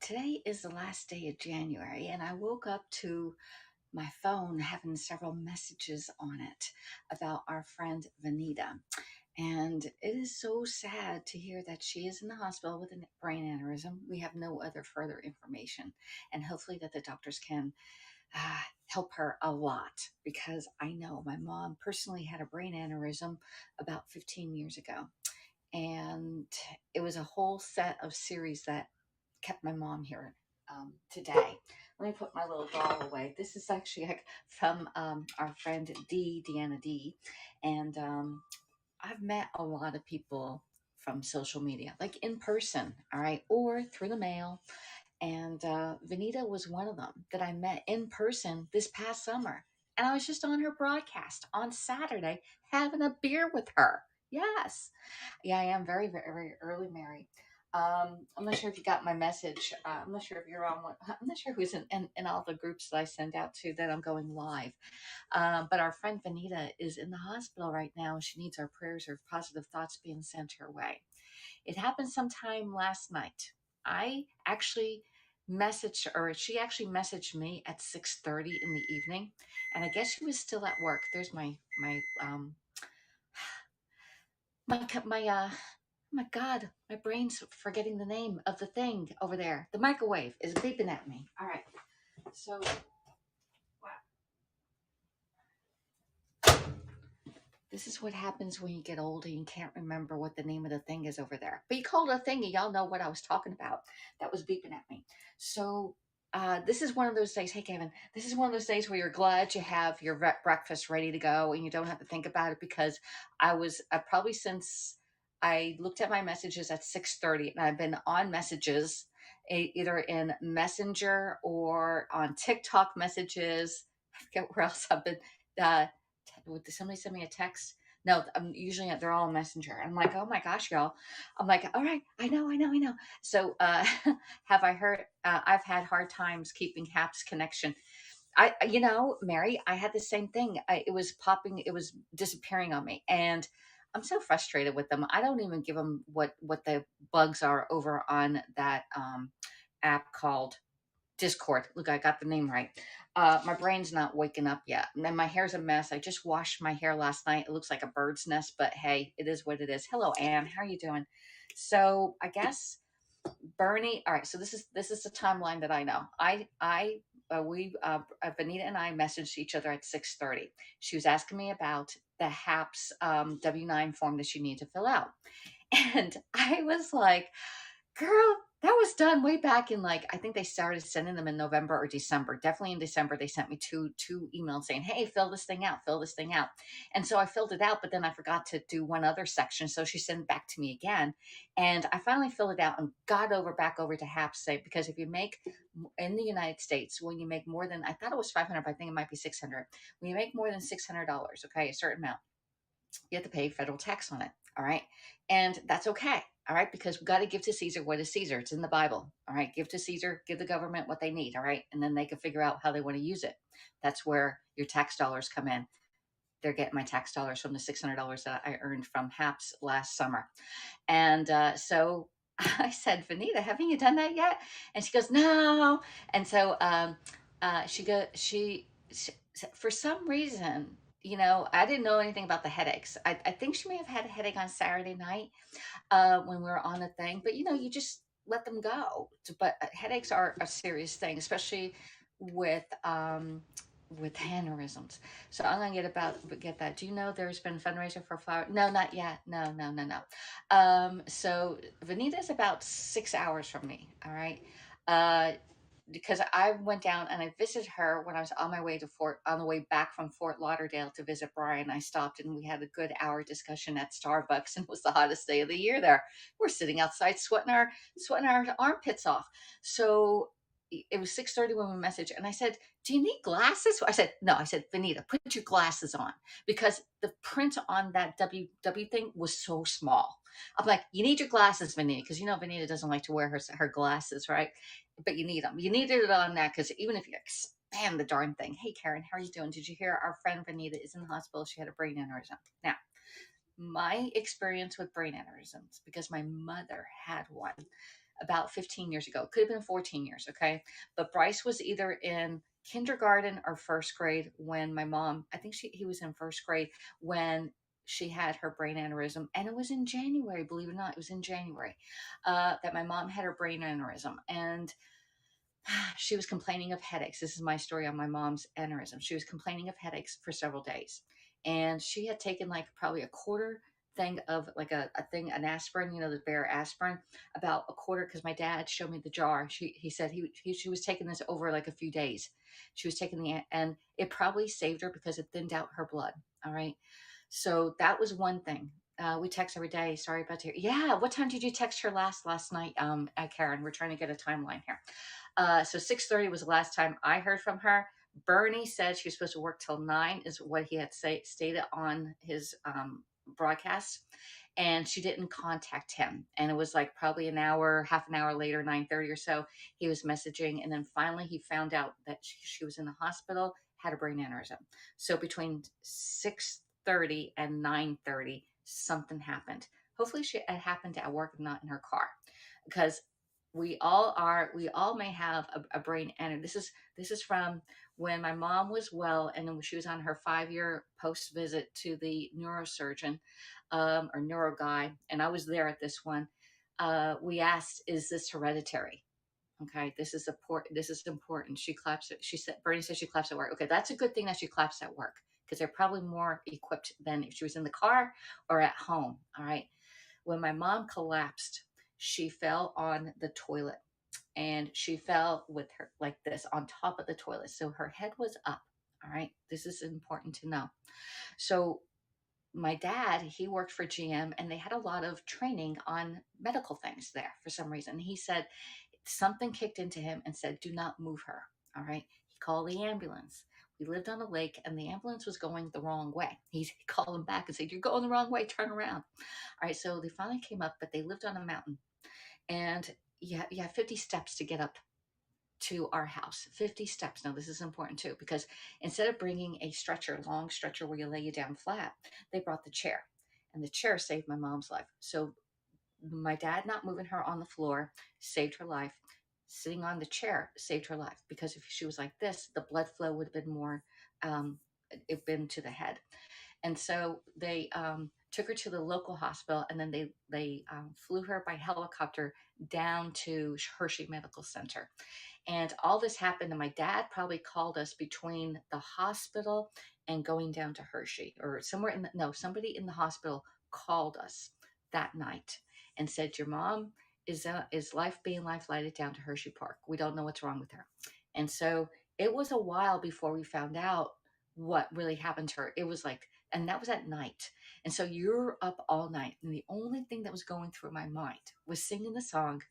Today is the last day of January, and I woke up to my phone having several messages on it about our friend Vanita. And it is so sad to hear that she is in the hospital with a brain aneurysm. We have no other further information, and hopefully that the doctors can help her a lot because I know my mom personally had a brain aneurysm about 15 years ago. And it was a whole set of series that kept my mom here today. Let me put my little doll away. This is actually from our friend Deanna D. And I've met a lot of people from social media, like in person, all right, or through the mail. And Vanita was one of them that I met in person this past summer. And I was just on her broadcast on Saturday having a beer with her. Yes. Yeah, I am very, very, very early married. I'm not sure if you got my message. I'm not sure if you're on one. I'm not sure who's in all the groups that I send out to that I'm going live. But our friend Vanita is in the hospital right now. She needs our prayers or positive thoughts being sent her way. It happened sometime last night. I actually messaged or she actually messaged me at 6:30 in the evening, and I guess she was still at work. There's my my God, my brain's forgetting the name of the thing over there. The microwave is beeping at me. All right. So, this is what happens when you get older and you can't remember what the name of the thing is over there. But you called it a thing, and y'all know what I was talking about. That was beeping at me. So, this is one of those days. Hey, Kevin, this is one of those days where you're glad you have your breakfast ready to go and you don't have to think about it because I was probably since I looked at my messages at 6:30 and I've been on messages either in Messenger or on TikTok messages. I forget where else I've been. Uh, did somebody send me a text? No, I'm usually they're all Messenger. I'm like, oh my gosh, y'all. I'm like, all right, I know. So, have I heard? I've had hard times keeping Hap's connection. Mary, I had the same thing. It was popping, it was disappearing on me, and I'm so frustrated with them. I don't even give them what the bugs are over on that app called Discord. Look, I got the name right. My brain's not waking up yet. And my hair's a mess. I just washed my hair last night. It looks like a bird's nest, but hey, it is what it is. Hello, Anne. How are you doing? So I guess Bernie. All right. So this is the timeline that I know. Benita and I messaged each other at 6:30. She was asking me about the HAPS W-9 form that you need to fill out, and I was like, girl, that was done way back in, like, I think they started sending them in November or December. Definitely in December, they sent me two emails saying, "Hey, fill this thing out, fill this thing out." And so I filled it out, but then I forgot to do one other section. So she sent it back to me again, and I finally filled it out and got back over to HAPSA because if you make in the United States, when you make more than I thought it was 500, but I think it might be 600. When you make more than $600, okay, a certain amount, you have to pay federal tax on it. All right. And that's okay. All right. Because we got to give to Caesar what is Caesar. It's in the Bible. All right. Give to Caesar, give the government what they need. All right. And then they can figure out how they want to use it. That's where your tax dollars come in. They're getting my tax dollars from the $600 that I earned from HAPS last summer. And so I said, Vanita, haven't you done that yet? And she goes, no. And so she, for some reason, I didn't know anything about the headaches. I think she may have had a headache on Saturday night when we were on the thing, but you just let them go. But headaches are a serious thing, especially with aneurysms. So I'm gonna get that. Do you know there's been fundraiser for flower? No, not yet. No. So Vanita's about 6 hours from me. All right. Uh, because I went down and I visited her when I was on the way back from Fort Lauderdale to visit Brian. I stopped and we had a good hour discussion at Starbucks, and it was the hottest day of the year there. We're sitting outside sweating our armpits off. So it was 6:30 when we messaged, and I said, "Do you need glasses?" I said, "No." I said, "Vanita, put your glasses on," because the print on that W thing was so small. I'm like, "You need your glasses, Vanita," because Vanita doesn't like to wear her glasses, right? But you need them. You needed it on that because even if you expand the darn thing. Hey, Karen, how are you doing? Did you hear our friend Vanita is in the hospital? She had a brain aneurysm. Now, my experience with brain aneurysms, because my mother had one about 15 years ago. Could have been 14 years, okay? But Bryce was either in kindergarten or first grade when my mom, I think he was in first grade when she had her brain aneurysm. And it was in January, believe it or not, it was in January that my mom had her brain aneurysm. And she was complaining of headaches. This is my story on my mom's aneurysm. She was complaining of headaches for several days. And she had taken like probably a quarter thing of like a thing, an aspirin, the Bear aspirin, about a quarter, because my dad showed me the jar. He said she was taking this over like a few days. She was taking and it probably saved her because it thinned out her blood. All right. So that was one thing. We text every day. Sorry about to. Yeah. What time did you text her last night, Karen? We're trying to get a timeline here. So 6:30 was the last time I heard from her. Bernie said she was supposed to work till 9 is what he had stated on his broadcast. And she didn't contact him. And it was like probably half an hour later, 9:30 or so, he was messaging. And then finally he found out that she was in the hospital, had a brain aneurysm. So between 6:30 and 9:30, something happened. Hopefully it happened at work, not in her car, because we all may have a brain aneurysm. This is from when my mom was well, and then she was on her 5-year post visit to the neurosurgeon, or neuro guy, and I was there at this one. We asked, is this hereditary? Okay, this is important. This is important. She claps. She said, Bernie said she claps at work. Okay, that's a good thing that she claps at work, because they're probably more equipped than if she was in the car or at home. All right. When my mom collapsed, she fell on the toilet, and she fell with her like this on top of the toilet. So her head was up. All right. This is important to know. So my dad, he worked for GM, and they had a lot of training on medical things there for some reason. He said something kicked into him and said, do not move her. All right. He called the ambulance. We lived on a lake, and the ambulance was going the wrong way. He called them back and said, you're going the wrong way, turn around. All right. So they finally came up, but they lived on a mountain. And you have 50 steps to get up to our house. 50 steps. Now, this is important too, because instead of bringing a long stretcher where you lay you down flat, they brought the chair. And the chair saved my mom's life. So my dad not moving her on the floor saved her life. Sitting on the chair saved her life, because if she was like this, the blood flow would have been more, it been to the head. And so they took her to the local hospital, and then they flew her by helicopter down to Hershey Medical Center. And all this happened, and my dad probably called us between the hospital and going down to Hershey, or somewhere somebody in the hospital called us that night and said, your mom is life being life flighted down to Hershey Park. We don't know what's wrong with her. And so it was a while before we found out what really happened to her. It was like, and that was at night. And so you're up all night. And the only thing that was going through my mind was singing the song,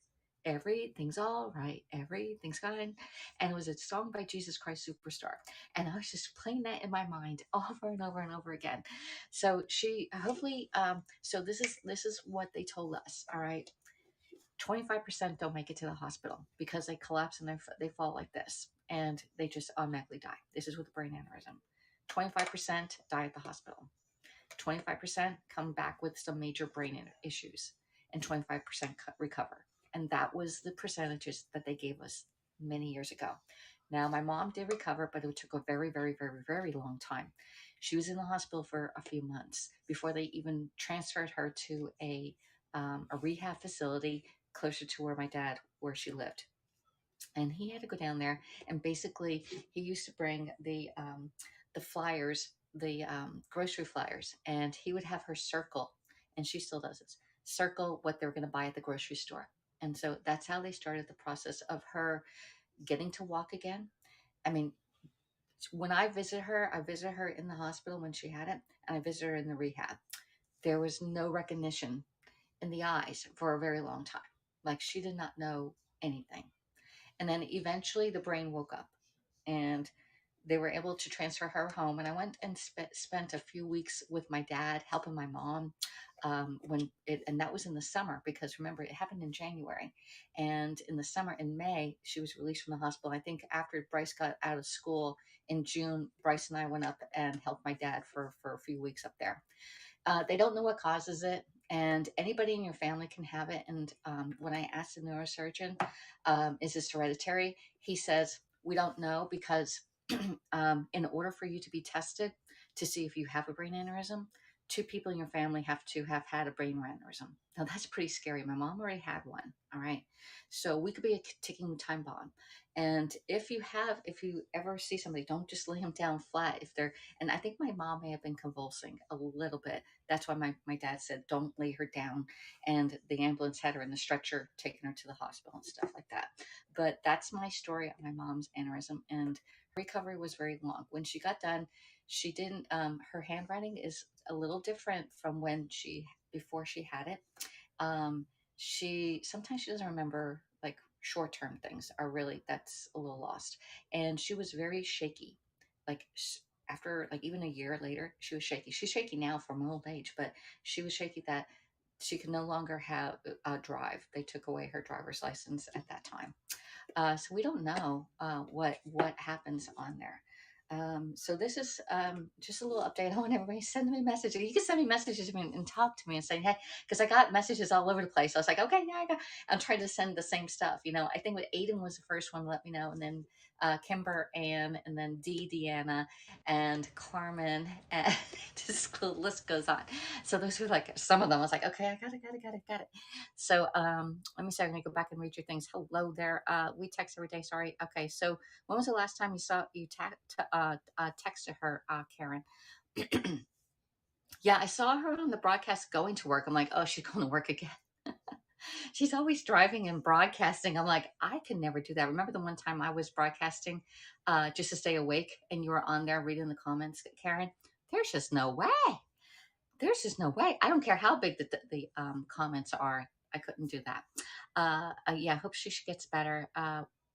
Everything's All Right, Everything's Fine. And it was a song by Jesus Christ Superstar. And I was just playing that in my mind over and over and over again. So she hopefully, so this is what they told us. All right. 25% don't make it to the hospital because they collapse and they fall like this, and they just automatically die. This is with a brain aneurysm. 25% die at the hospital. 25% come back with some major brain issues, and 25% recover. And that was the percentages that they gave us many years ago. Now, my mom did recover, but it took a very, very, very, very long time. She was in the hospital for a few months before they even transferred her to a rehab facility closer to where she lived. And he had to go down there, and basically he used to bring the flyers, the grocery flyers, and he would have her circle, and she still does this, circle what they're going to buy at the grocery store. And so that's how they started the process of her getting to walk again. I mean, when I visit her in the hospital when she had it, and I visit her in the rehab. There was no recognition in the eyes for a very long time. Like, she did not know anything. And then eventually the brain woke up, and they were able to transfer her home. And I went and spent a few weeks with my dad, helping my mom. And that was in the summer, because remember, it happened in January. And in the summer, in May, she was released from the hospital. I think after Bryce got out of school in June, Bryce and I went up and helped my dad for a few weeks up there. They don't know what causes it. and anybody in your family can have it. And when I asked the neurosurgeon, is this hereditary? He says, we don't know because in order for you to be tested to see if you have a brain aneurysm, two people in your family have to have had a brain aneurysm. Now that's pretty scary. My mom already had one. All right. So we could be a ticking time bomb. And if you ever see somebody, don't just lay them down flat. If they're, and I think my mom may have been convulsing a little bit. That's why my dad said, don't lay her down. And the ambulance had her in the stretcher, taking her to the hospital and stuff like that. But that's my story on my mom's aneurysm. And recovery was very long. When she got done, she didn't, her handwriting is a little different from before she had it. Sometimes she doesn't remember, like short-term things are really, that's a little lost. And she was very shaky. Like after, like even a year later, she was shaky. She's shaky now from old age, but she was shaky that she could no longer have a drive. They took away her driver's license at that time. So we don't know what happens on there. So this is just a little update. I want everybody to send me messages. You can send me messages to me and talk to me and say, hey, because I got messages all over the place. I was like, okay, yeah, I'm trying to send the same stuff. I think with Aiden was the first one to let me know, and then Kimber Ann, and then Deanna, and Carmen, and this list goes on. So those were like some of them. I was like, okay, I got it. So let me see. I'm gonna go back and read your things. Hello there. We text every day. Sorry. Okay. So when was the last time you texted her, Karen? Yeah, I saw her on the broadcast going to work. I'm like, oh, she's going to work again. She's always driving and broadcasting. I'm like, I can never do that. Remember the one time I was broadcasting just to stay awake, and you were on there reading the comments, Karen? There's just no way. There's just no way. I don't care how big the comments are. I couldn't do that. Yeah, I hope she gets better.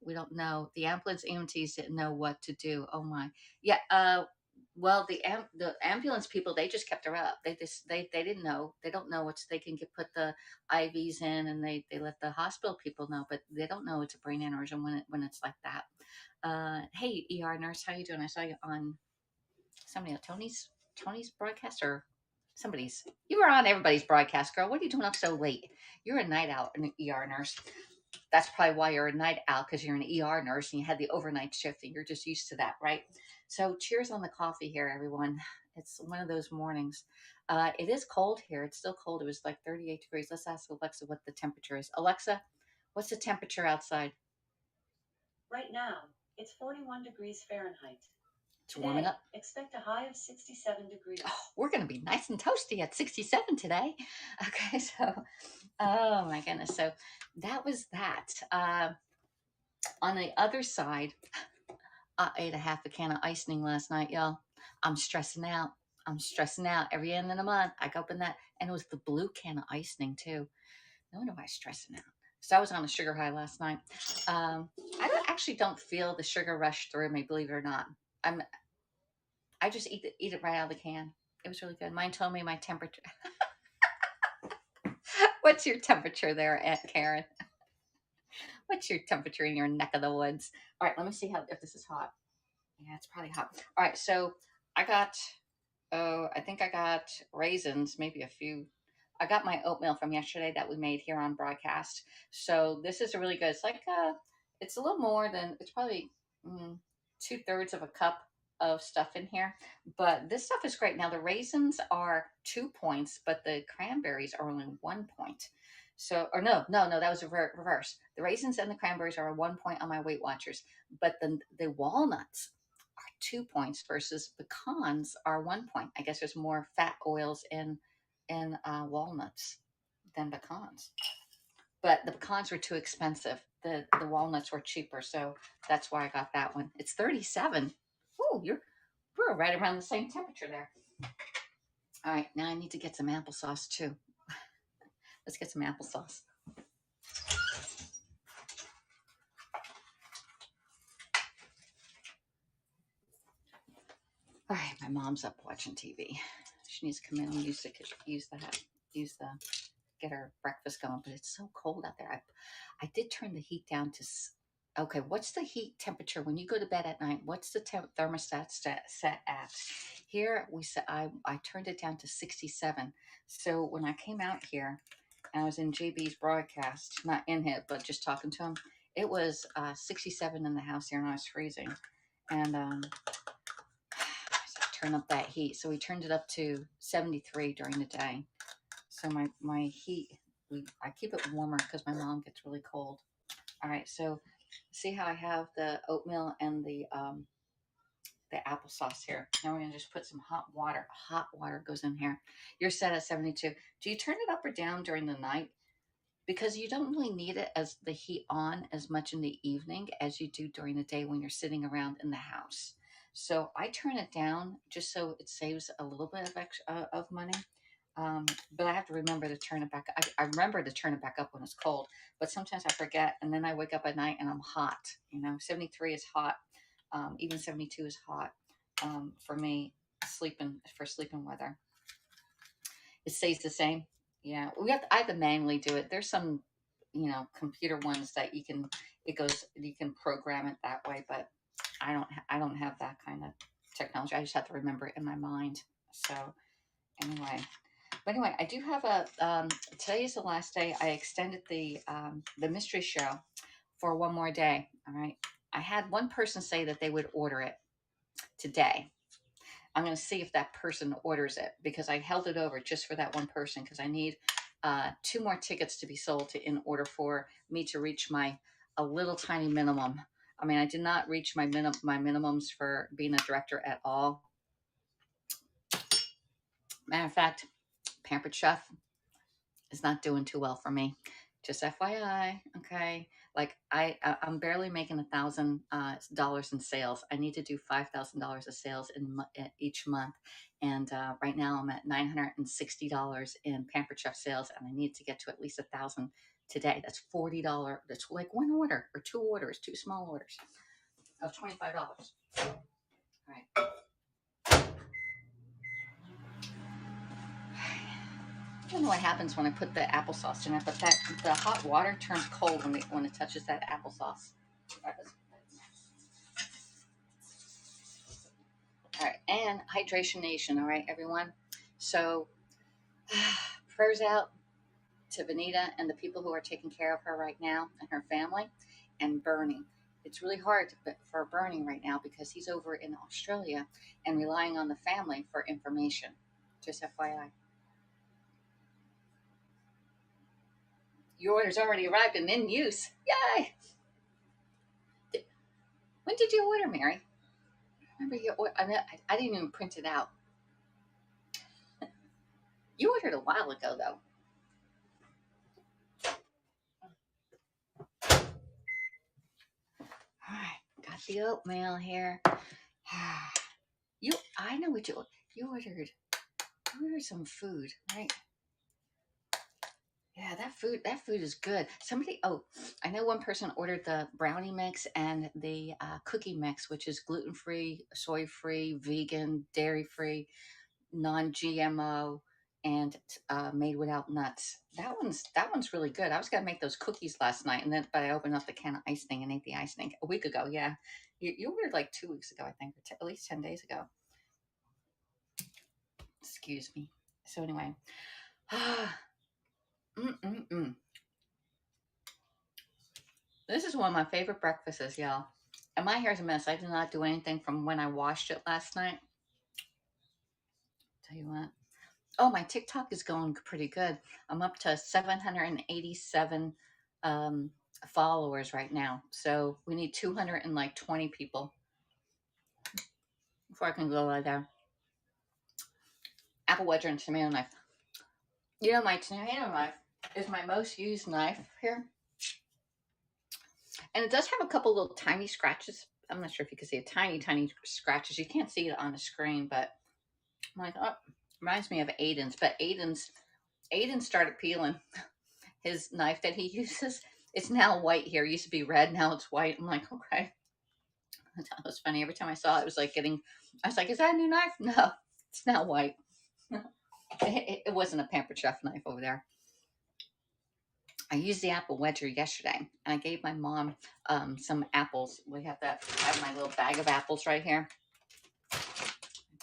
We don't know. The ambulance EMTs didn't know what to do. Oh my. Yeah. Well, the ambulance people, they just kept her up. They didn't know. They don't know what they can put the IVs in, and they let the hospital people know, but they don't know it's a brain aneurysm when it's like that. Hey, ER nurse, how you doing? I saw you on somebody else, Tony's broadcast, or somebody's. You were on everybody's broadcast, girl. What are you doing up so late? You're a night owl, an ER nurse. That's probably why you're a night owl, because you're an ER nurse and you had the overnight shift and you're just used to that, right? So cheers on the coffee here, everyone. It's one of those mornings. It is cold here. It's still cold. It was like 38 degrees. Let's ask Alexa what the temperature is. Alexa, what's the temperature outside? Right now, it's 41 degrees Fahrenheit. It's warming up. Expect a high of 67 degrees. Oh, we're going to be nice and toasty at 67 today. Okay, so, oh my goodness. So that was that. On the other side, I ate a half a can of icing last night, y'all. I'm stressing out. I'm stressing out. Every end of the month, I go open that, and it was the blue can of icing too. No wonder why I'm stressing out. So I was on a sugar high last night. Actually don't feel the sugar rush through me, believe it or not. I just eat it right out of the can. It was really good. Mine told me my temperature. What's your temperature there, Aunt Karen? What's your temperature in your neck of the woods? All right, let me see if this is hot. Yeah, it's probably hot. All right, so I got, I think I got raisins, maybe a few. I got my oatmeal from yesterday that we made here on broadcast. So this is really good. It's like, it's a little more than, it's probably 2/3 of a cup of stuff in here. But this stuff is great. Now the raisins are 2 points, but the cranberries are only 1 point. So, or no, that was reverse. The raisins and the cranberries are 1 point on my Weight Watchers, but the walnuts are 2 points versus pecans are 1 point. I guess there's more fat oils in walnuts than pecans, but the pecans were too expensive. The walnuts were cheaper, so that's why I got that one. It's 37. Oh, we're right around the same temperature there. All right, now I need to get some applesauce too. Let's get some applesauce. All right, my mom's up watching TV. She needs to come in and use the get her breakfast going, but it's so cold out there. I did turn the heat down to Okay, what's the heat temperature when you go to bed at night? What's the thermostat set at? Here we said I turned it down to 67. So when I came out here, and I was in JB's broadcast, not in it, but just talking to him, it was 67 in the house here, and I was freezing. And so I turn up that heat. So we turned it up to 73 during the day. So my heat, I keep it warmer because my mom gets really cold. All right, so see how I have the oatmeal and the applesauce here. Now we're gonna just put some hot water. Hot water goes in here. You're set at 72. Do you turn it up or down during the night? Because you don't really need it as the heat on as much in the evening as you do during the day when you're sitting around in the house. So I turn it down just so it saves a little bit of extra of money. But I have to remember to turn it back. I remember to turn it back up when it's cold, but sometimes I forget, and then I wake up at night and I'm hot. 73 is hot. Even 72 is hot for me. Sleeping weather. It stays the same. Yeah, I have to manually do it. There's some, computer ones that you can program it that way, but I don't have that kind of technology. I just have to remember it in my mind. So anyway, I do have today is the last day. I extended the mystery show for one more day. All right. I had one person say that they would order it today. I'm going to see if that person orders it because I held it over just for that one person because I need two more tickets to be sold in order for me to reach my a little tiny minimum. I mean, I did not reach my minimums for being a director at all. Matter of fact, Pampered Chef is not doing too well for me. Just FYI, okay. Like I'm barely making $1,000 in sales. I need to do $5,000 of sales in each month, and right now I'm at $960 in Pampered Chef sales, and I need to get to at least 1,000 today. That's $40. That's like one order or two orders, two small orders of $25. All right. I don't know what happens when I put the applesauce in it, but the hot water turns cold when it touches that applesauce. All right, and Hydration Nation. All right, everyone. So prayers out to Vanita and the people who are taking care of her right now and her family, and Bernie. It's really hard for Bernie right now because he's over in Australia and relying on the family for information. Just FYI. Your order's already arrived and in use. Yay! When did you order, Mary? Remember your order? I didn't even print it out. You ordered a while ago, though. All right, got the oatmeal here. I know what you ordered. You ordered some food, right? Yeah, that food is good. I know one person ordered the brownie mix and the cookie mix, which is gluten free, soy free, vegan, dairy free, non-GMO, and made without nuts. That one's really good. I was gonna make those cookies last night, but I opened up the can of icing and ate the icing a week ago. Yeah, you ordered like 2 weeks ago, I think, or at least 10 days ago. Excuse me. So anyway, mm-mm-mm. This is one of my favorite breakfasts, y'all. And my hair's a mess. I did not do anything from when I washed it last night. Tell you what. Oh, my TikTok is going pretty good. I'm up to 787 um, followers right now. So we need 220 people before I can go like that. Apple wedger and tomato knife. My tomato knife is my most used knife here. And it does have a couple little tiny scratches. I'm not sure if you can see it. Tiny, tiny scratches. You can't see it on the screen, but I'm like, oh, reminds me of Aiden's. But Aiden started peeling his knife that he uses. It's now white here. It used to be red. Now it's white. I'm like, okay. That was funny. Every time I saw it, it was like I was like, is that a new knife? No, it's now white. It wasn't a Pampered Chef knife over there. I used the apple wedger yesterday, and I gave my mom some apples. I have my little bag of apples right here.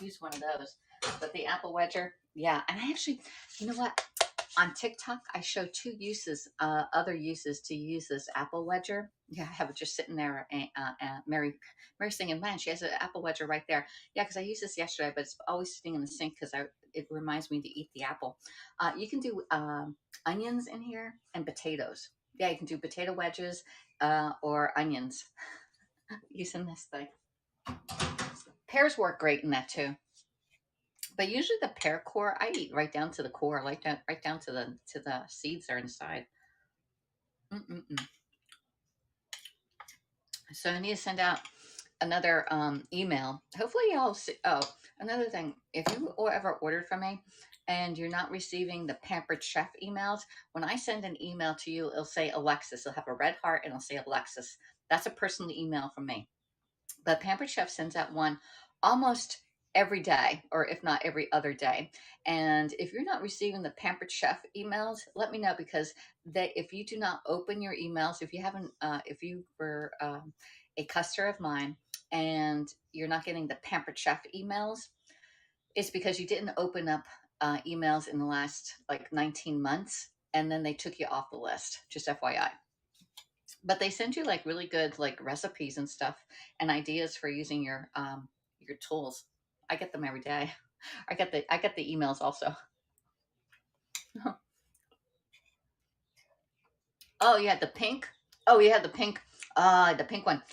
Use one of those. But the apple wedger, yeah. And I actually, you know what? On TikTok, I show two uses, other uses to use this apple wedger. Yeah, I have it just sitting there. Mary's singing, man, she has an apple wedger right there. Yeah, because I used this yesterday, but it's always sitting in the sink because it reminds me to eat the apple. You can do onions in here and potatoes. Yeah, you can do potato wedges or onions using this thing. Pears work great in that too. But usually the pear core, I eat right down to the core, like that, right down to the seeds are inside. Mm-mm-mm. So I need to send out another email. Hopefully y'all see. Oh, another thing, if you ever ordered from me and you're not receiving the Pampered Chef emails, when I send an email to you, it'll say Alexis. It'll have a red heart and it'll say Alexis. That's a personal email from me. But Pampered Chef sends out one almost every day, or if not every other day. And if you're not receiving the Pampered Chef emails, let me know, because if you do not open your emails, if you haven't, if you were a customer of mine and you're not getting the Pampered Chef emails, it's because you didn't open up emails in the last like 19 months, and then they took you off the list. Just FYI. But they send you like really good like recipes and stuff and ideas for using your tools. I get them every day. I get the emails also. Oh yeah, the pink. Oh yeah, the pink one.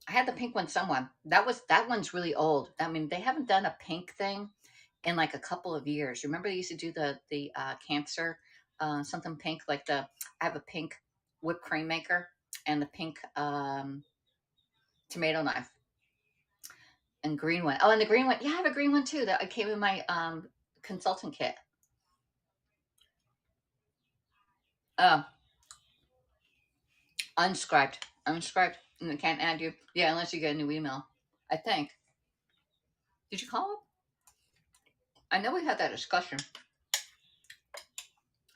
I had the pink one somewhere. That one's really old. I mean, they haven't done a pink thing in like a couple of years. Remember they used to do the cancer something pink, like I have a pink whipped cream maker and the pink tomato knife and green one. Oh, and the green one. Yeah, I have a green one too that came in my consultant kit. Oh, unscribed, unscribed, and they can't add you. Yeah, unless you get a new email. I think. Did you call him? I know we had that discussion.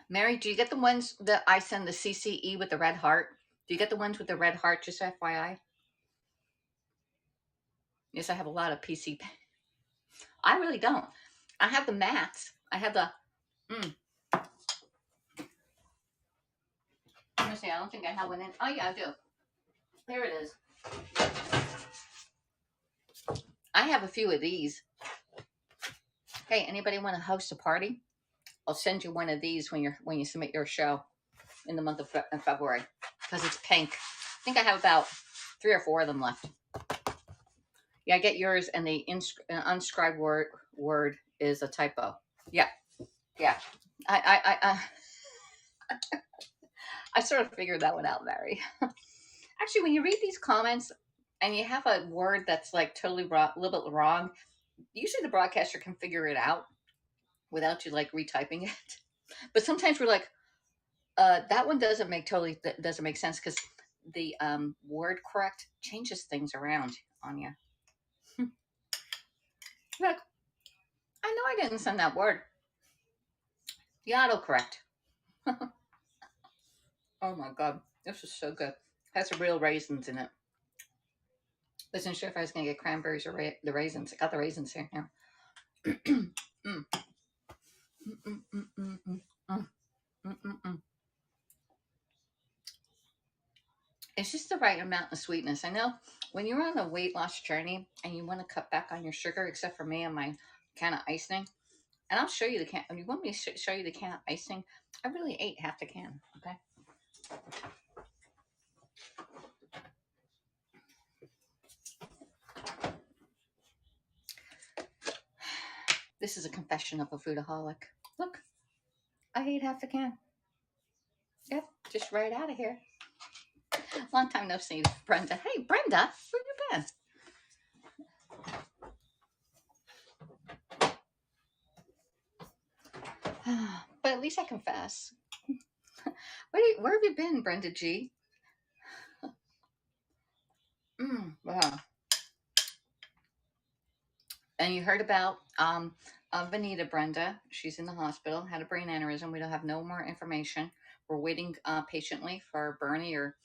Mary, do you get the ones that I send the CCE with the red heart? Do you get the ones with the red heart? Just FYI. Yes, I have a lot of PC. I really don't. I have the mats. I have the. Mm, let me see. I don't think I have one in. Oh yeah, I do. Here it is. I have a few of these. Hey, anybody want to host a party? I'll send you one of these when you submit your show in the month of February, because it's pink. I think I have about 3 or 4 of them left. Yeah, I get yours, and the unscribed word is a typo. Yeah, yeah. I sort of figured that one out, Mary. Actually, when you read these comments and you have a word that's like totally wrong, a little bit wrong, usually the broadcaster can figure it out without you like retyping it. But sometimes we're like, that one doesn't make sense, because the word correct changes things around on you. Look, I know I didn't send that word. The autocorrect. Oh my god, this is so good. Has some real raisins in it. Wasn't sure if I was gonna get cranberries or the raisins. I got the raisins here. Yeah. mm. Mm, mm, mm, mm, mm, mm, mm, mm, mm. It's just the right amount of sweetness. I know when you're on a weight loss journey and you want to cut back on your sugar, except for me and my can of icing, and I'll show you the can. If you want me to show you the can of icing, I really ate half the can. Okay. This is a confession of a foodaholic. Look, I ate half the can. Yep, just right out of here. Long time no see, Brenda. Hey, Brenda, where you been? But at least I confess. Where have you been, Brenda G? Wow. And you heard about Vanita, Brenda. She's in the hospital, had a brain aneurysm. We don't have no more information. we're waiting patiently for Bernie, or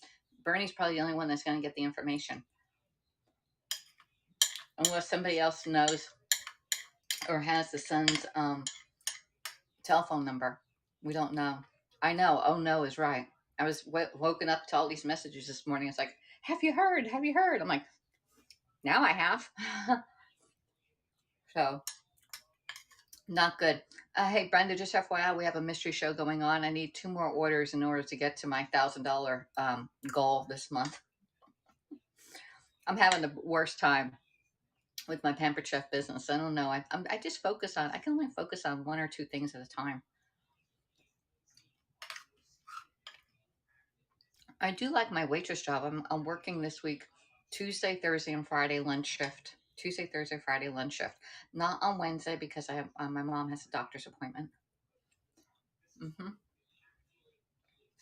Bernie's probably the only one that's going to get the information, unless somebody else knows or has the son's telephone number. We don't know. I know. Oh no is right. I was woken up to all these messages this morning. It's like, have you heard? Have you heard? I'm like, now I have. So not good. Hey, Brenda, just FYI, we have a mystery show going on. I need 2 more orders in order to get to my $1,000 goal this month. I'm having the worst time with my Pampered Chef business. I don't know. I just focus on, I can only focus on 1 or 2 things at a time. I do like my waitress job. I'm working this week, Tuesday, Thursday, and Friday lunch shift. Tuesday, Thursday, Friday lunch shift. Not on Wednesday because my mom has a doctor's appointment.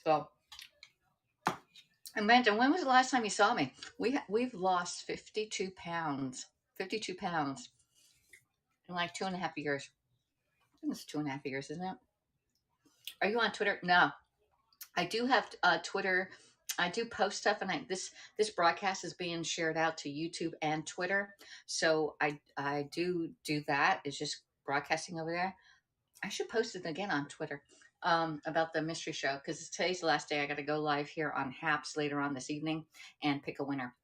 So, Amanda, when was the last time you saw me? We've lost 52 pounds. 52 pounds in like 2.5 years. I think it's 2.5 years, isn't it? Are you on Twitter? No, I do have Twitter. I do post stuff, and this broadcast is being shared out to YouTube and Twitter. So I do that. It's just broadcasting over there. I should post it again on Twitter about the mystery show, because today's the last day. I got to go live here on Haps later on this evening and pick a winner.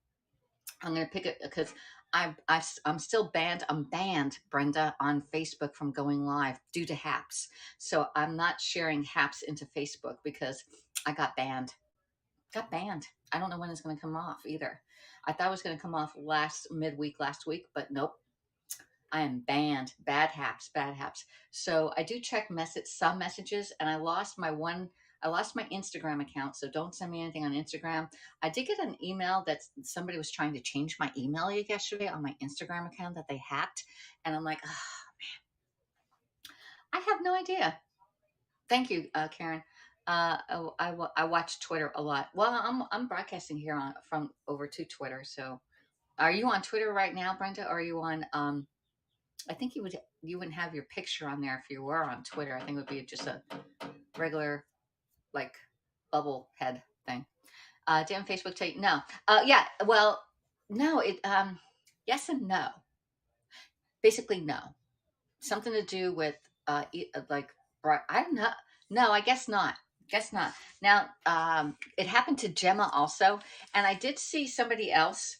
I'm going to pick it because I'm still banned. I'm banned, Brenda, on Facebook from going live due to Haps. So I'm not sharing Haps into Facebook because I got banned. Got banned. I don't know when it's going to come off either. I thought it was going to come off midweek last week, but nope. I am banned. Bad Haps, bad Haps. So I do check some messages, and I lost my Instagram account. So don't send me anything on Instagram. I did get an email that somebody was trying to change my email yesterday on my Instagram account that they hacked. And I'm like, oh, I have no idea. Thank you, Karen. I watch Twitter a lot. Well, I'm broadcasting here from over to Twitter. So are you on Twitter right now, Brenda? Or are you on, I think you wouldn't have your picture on there if you were on Twitter. I think it would be just a regular, like, bubble head thing. Damn Facebook take no. Yeah. Well, no. Yes and no. Basically, no. Something to do with like, I don't know. No, I guess not. Guess not. Now, it happened to Gemma also, and I did see somebody else,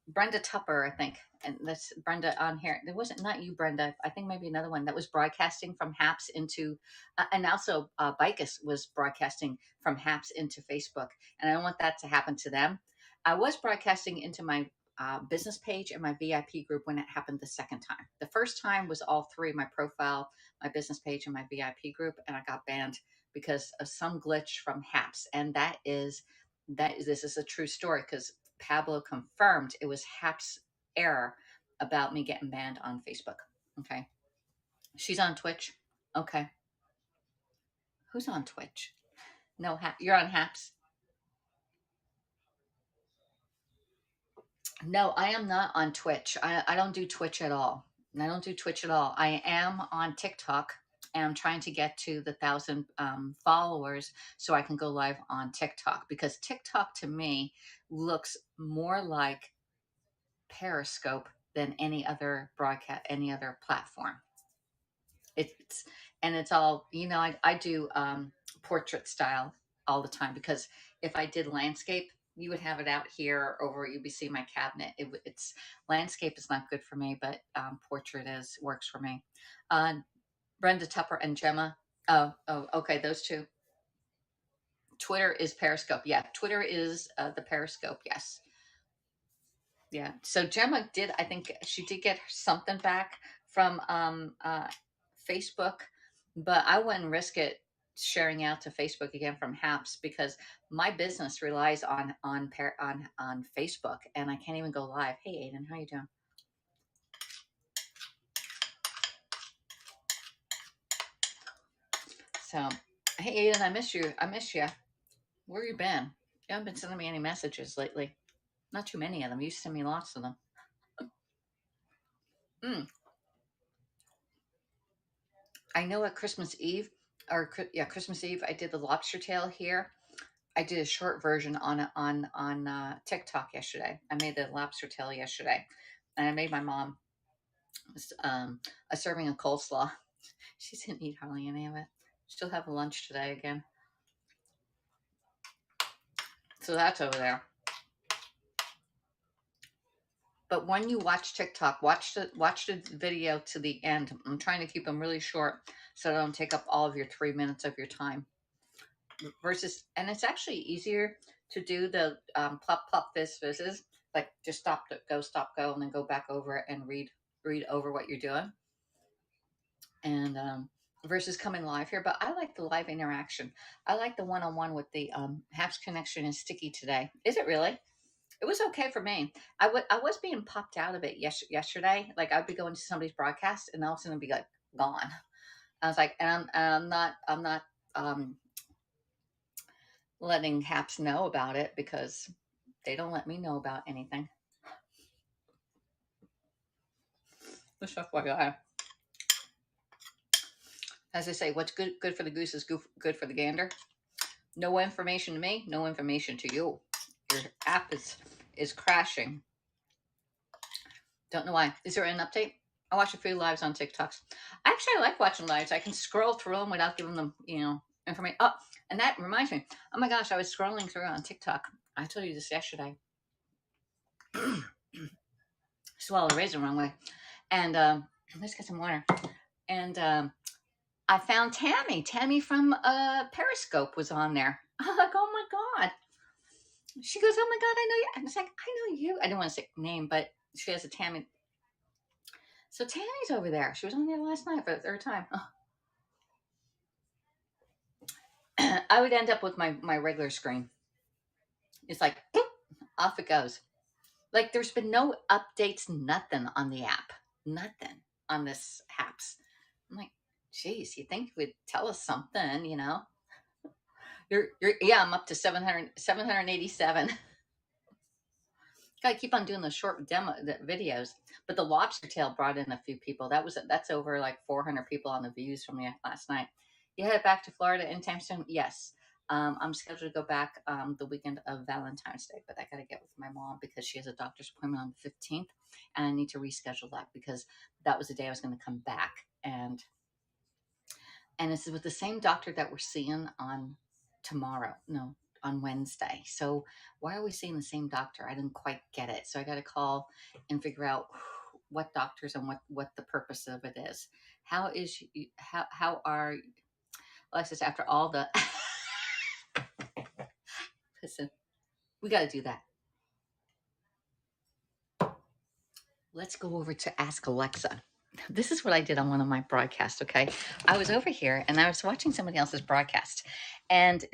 Brenda Tupper, I think, and that's Brenda on here. There wasn't, not you, Brenda. I think maybe another one that was broadcasting from Haps into, and also Bicus was broadcasting from Haps into Facebook, and I don't want that to happen to them. I was broadcasting into my business page and my VIP group when it happened the second time. The first time was all three: my profile, my business page, and my VIP group, and I got banned because of some glitch from Haps, and this is a true story because Pablo confirmed it was Hap's error about me getting banned on Facebook. Okay. She's on Twitch. Okay. Who's on Twitch? No, you're on Haps. No, I am not on Twitch. I don't do Twitch at all. I don't do Twitch at all. I am on TikTok, and I'm trying to get to the 1,000 followers so I can go live on TikTok, because TikTok to me looks more like Periscope than any other broadcast, any other platform. It's and it's all, I do portrait style all the time, because if I did landscape, you would have it out here over, you'd be seeing my cabinet. It's landscape is not good for me, but portrait works for me. Brenda Tupper and Gemma. Oh, okay, those two. Twitter is Periscope. Yeah, Twitter is the Periscope. Yes. Yeah. So Gemma did, I think she did get something back from Facebook, but I wouldn't risk it sharing out to Facebook again from Haps, because my business relies on Facebook, and I can't even go live. Hey Aiden, how you doing? So, hey Aiden, I miss you. I miss you. Where you been? You haven't been sending me any messages lately. Not too many of them. You send me lots of them. Mm. I know at Christmas Eve, or yeah, Christmas Eve, I did the lobster tail here. I did a short version on TikTok yesterday. I made the lobster tail yesterday, and I made my mom um, a serving of coleslaw. She didn't eat hardly any of it. She'll have lunch today again. So that's over there. But when you watch TikTok, watch the video to the end. I'm trying to keep them really short so they don't take up all of your 3 minutes of your time. Versus, and it's actually easier to do the plop plop fizzes, like just stop go, and then go back over it and read over what you're doing, and versus coming live here. But I like the live interaction. I like the one-on-one with the Haps connection is sticky today. Is it really? It was okay for me. I was being popped out of it yesterday. Like I'd be going to somebody's broadcast and all of a sudden it'd be like gone. I was like, and I'm not um, letting Haps know about it because they don't let me know about anything. Just FYI. As I say, what's good for the goose is good for the gander. No information to me, no information to you. Your app is crashing. Don't know why. Is there an update? I watch a few lives on TikToks. Actually, I like watching lives. I can scroll through them without giving them, information. Oh, and that reminds me. Oh my gosh, I was scrolling through on TikTok. I told you this yesterday. Swallowed a raisin the wrong way. And let's get some water. And I found Tammy. Tammy from Periscope was on there. I'm like, oh my God. She goes, oh my God, I know you. And it's like, I know you. I didn't want to say name, but she has a Tammy. So Tammy's over there. She was on there last night for the third time. Oh. I would end up with my regular screen. It's like, boop, off it goes. Like there's been no updates, nothing on the app. Nothing on this apps. I'm like, geez, you think you would tell us something, You're yeah, I'm up to 787. Gotta keep on doing those short videos. But the lobster tail brought in a few people. That's over like 400 people on the views from last night. You headed back to Florida anytime soon? Yes. I'm scheduled to go back the weekend of Valentine's Day, but I got to get with my mom because she has a doctor's appointment on the 15th, and I need to reschedule that because that was the day I was going to come back, and this is with the same doctor that we're seeing on tomorrow. No, on Wednesday. So why are we seeing the same doctor? I didn't quite get it. So I got to call and figure out what doctors and what the purpose of it is. How are Alexis after all the listen? We got to do that. Let's go over to Ask Alexa. This is what I did on one of my broadcasts. Okay, I was over here and I was watching somebody else's broadcast, and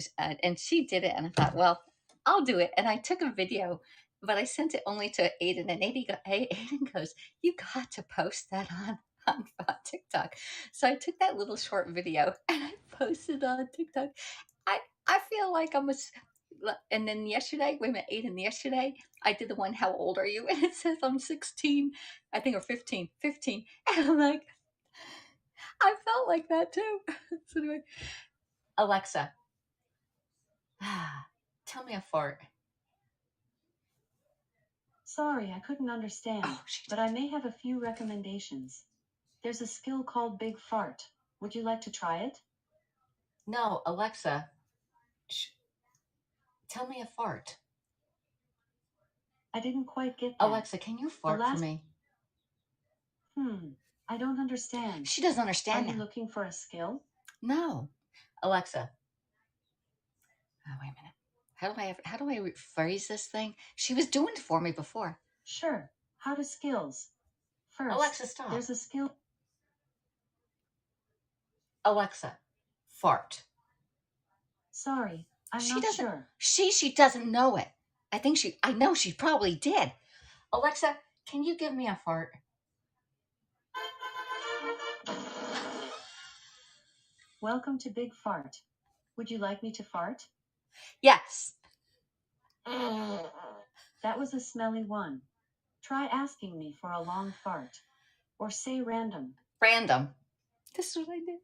she did it, and I thought, well, I'll do it, and I took a video, but I sent it only to Aiden, and Aiden goes, "You got to post that on TikTok." So I took that little short video and I posted on TikTok. I feel like and then yesterday, wait a minute, Aiden, yesterday I did the one, how old are you? And it says I'm 16, I think, or 15. And I'm like, I felt like that too. So anyway, Alexa, tell me a fart. Sorry, I couldn't understand, Oh, but I may have a few recommendations. There's a skill called Big Fart. Would you like to try it? No, Alexa, tell me a fart. I didn't quite get that. Alexa, can you fart for me? I don't understand. She doesn't understand Are you that. looking for a skill? No. Alexa. Oh, wait a minute. How do I rephrase this thing? She was doing it for me before. Sure. How to skills. First, Alexa, stop. There's a skill. Alexa, fart. Sorry, I'm not sure. She doesn't know it. I know she probably did. Alexa, can you give me a fart? Welcome to Big Fart. Would you like me to fart? Yes. That was a smelly one. Try asking me for a long fart. Or say random. Random. This is what I did.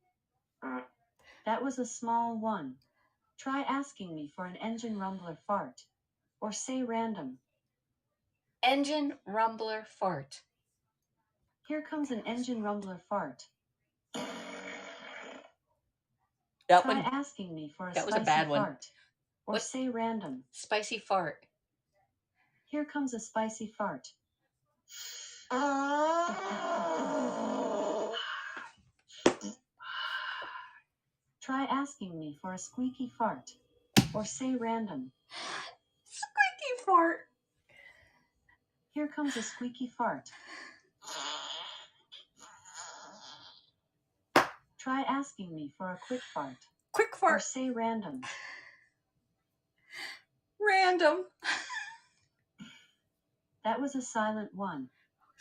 That was a small one. Try asking me for an engine rumbler fart. Or say random. Engine rumbler fart. Here comes an engine rumbler fart. That Try one, asking me for a that was a spicy bad one. fart. Or What? say random. Spicy fart. Here comes a spicy fart. Try asking me for a squeaky fart. Or say random. Squeaky fart. Here comes a squeaky fart. Try asking me for a quick fart. Quick Or fart. say random. Random. That was a silent one.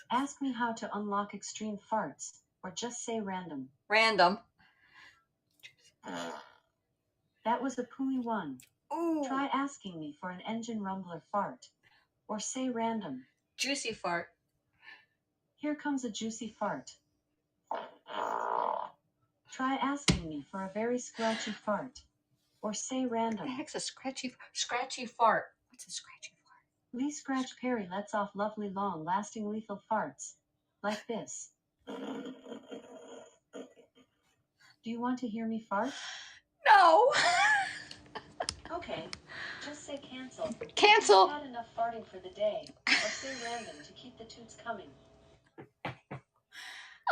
Ask me how to unlock extreme farts. Or just say random. Random. That was a pooey one. Ooh. Try asking me for an engine rumbler fart. Or say random. Juicy fart. Here comes a juicy fart. Try asking me for a very scratchy fart. Or say What the random. heck's a scratchy fart? What's a scratchy fart? Lee Scratch Perry lets off lovely long-lasting lethal farts. Like this. Do you want to hear me fart? No. Okay, just say cancel. Cancel. You've had enough farting for the day. Or say random to keep the toots coming.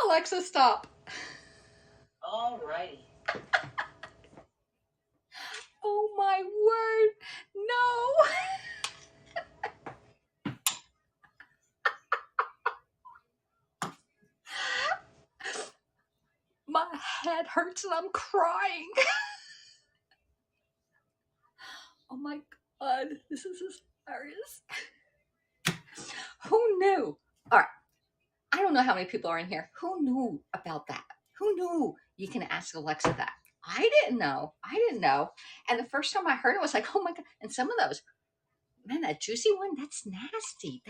Alexa, stop. Alrighty. Oh my word. No. My head hurts and I'm crying. Oh my God, this is hilarious. Who knew? All right, I don't know how many people are in here. Who knew about that? Who knew you can ask Alexa that? I didn't know. And the first time I heard it, I was like, oh my God. And some of those, man, that juicy one, that's nasty.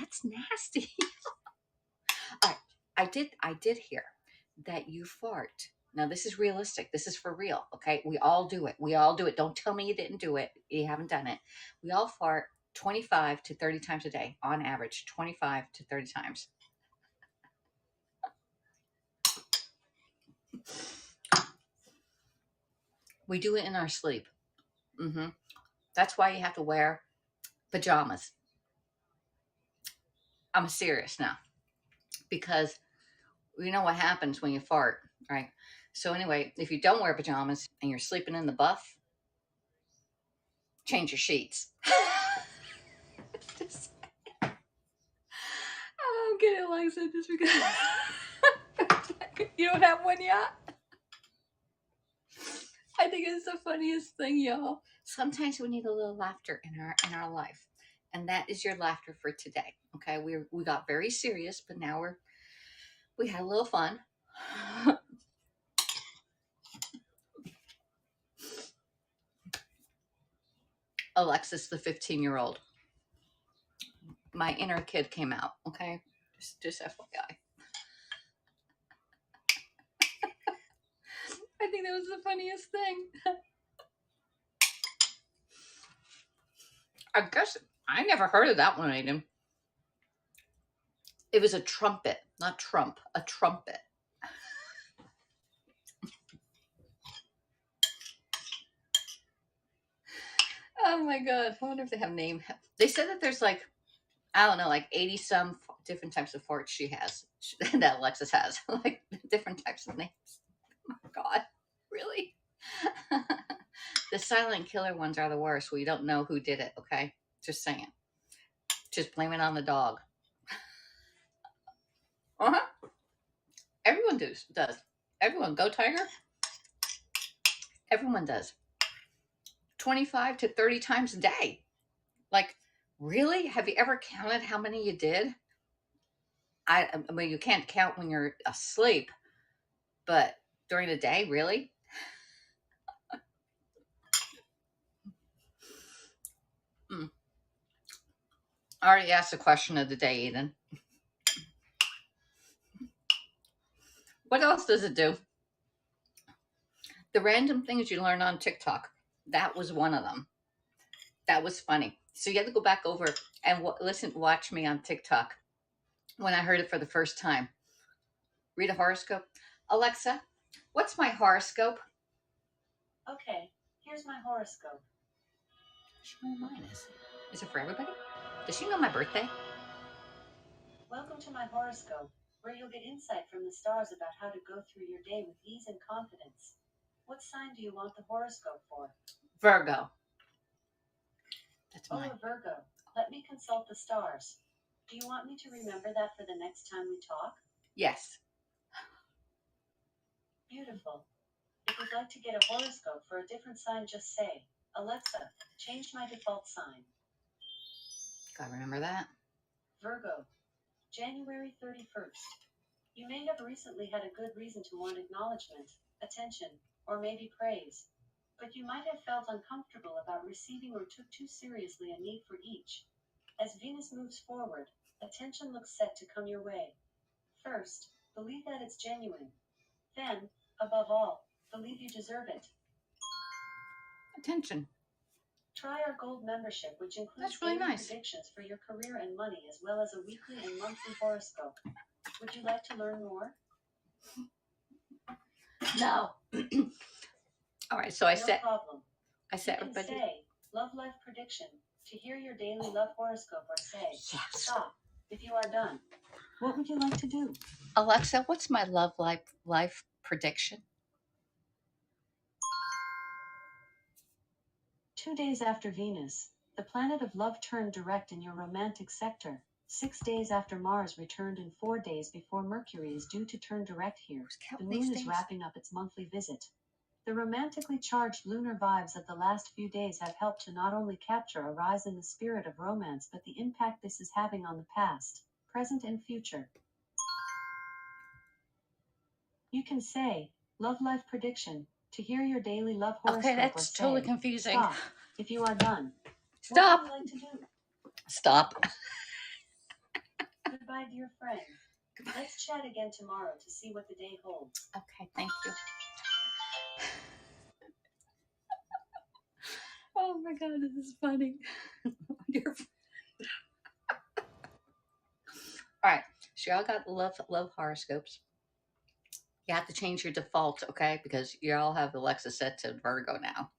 All right, I did hear that you fart. Now this is realistic. This is for real. Okay, we all do it. Don't tell me you didn't do it. You haven't done it. We all fart 25 to 30 times a day on average. 25 to 30 times. We do it in our sleep. That's why you have to wear pajamas. I'm serious now, because you know what happens when you fart, right? So anyway, if you don't wear pajamas and you're sleeping in the buff, change your sheets. Just, I'm kidding, Alexa, just because you don't have one yet. I think it's the funniest thing, y'all. Sometimes we need a little laughter in our life, and that is your laughter for today. Okay, we got very serious, but now we had a little fun. Alexis, the 15-year-old, my inner kid came out. Okay, just FYI. I think that was the funniest thing. I guess I never heard of that one, Aiden. It was a trumpet, not Trump, a trumpet. Oh my God. I wonder if they have name. They said that there's like, I don't know, like 80 some different types of farts she has, that Alexis has, like different types of names. Oh my God. Really? The silent killer ones are the worst. We don't know who did it, okay? Just saying. Just blame it on the dog. Uh-huh. Everyone does. Everyone. Go Tiger. Everyone does. 25 to 30 times a day. Like, really? Have you ever counted how many you did? I mean, you can't count when you're asleep, but during the day, really? I already asked the question of the day, Eden. What else does it do? The random things you learn on TikTok. That was one of them. That was funny. So you have to go back over and listen, watch me on TikTok when I heard it for the first time. Read a horoscope. Alexa, what's my horoscope? Okay, here's my horoscope. She know what mine is. Is it for everybody? Does she know my birthday? Welcome to my horoscope, where you'll get insight from the stars about how to go through your day with ease and confidence. What sign do you want the horoscope for? Virgo. That's Oh, mine. a Virgo. Let me consult the stars. Do you want me to remember that for the next time we talk? Yes. Beautiful. If you'd like to get a horoscope for a different sign, just say, Alexa, change my default sign. Gotta remember that. Virgo, January 31st. You may have recently had a good reason to want acknowledgement, attention, or maybe praise, but you might have felt uncomfortable about receiving or took too seriously a need for each. As Venus moves forward, attention looks set to come your way. First, believe that it's genuine. Then, above all, believe you deserve it. Attention. Try our gold membership, which includes That's really daily nice. predictions for your career and money, as well as a weekly and monthly horoscope. Would you like to learn more? No. All right. So No problem. I set You can everybody. say, Love Life Prediction, to hear your daily love horoscope, or say, Yes. Stop, if you are done. What would you like to do? Alexa, what's my love life prediction? 2 days after Venus, the planet of love turned direct in your romantic sector. 6 days after Mars returned, and 4 days before Mercury is due to turn direct here. The moon is wrapping up its monthly visit. The romantically charged lunar vibes of the last few days have helped to not only capture a rise in the spirit of romance, but the impact this is having on the past, present, and future. You can say, Love Life Prediction, to hear your daily love horoscope, Okay, that's or say, totally confusing. Stop, if you are done. Stop. What would you like to do? Stop. Goodbye, dear friend. Let's chat again tomorrow to see what the day holds. Okay, thank you. Oh my God, this is funny. All right, so y'all got love horoscopes. You have to change your default, okay? Because you all have Alexa set to Virgo now.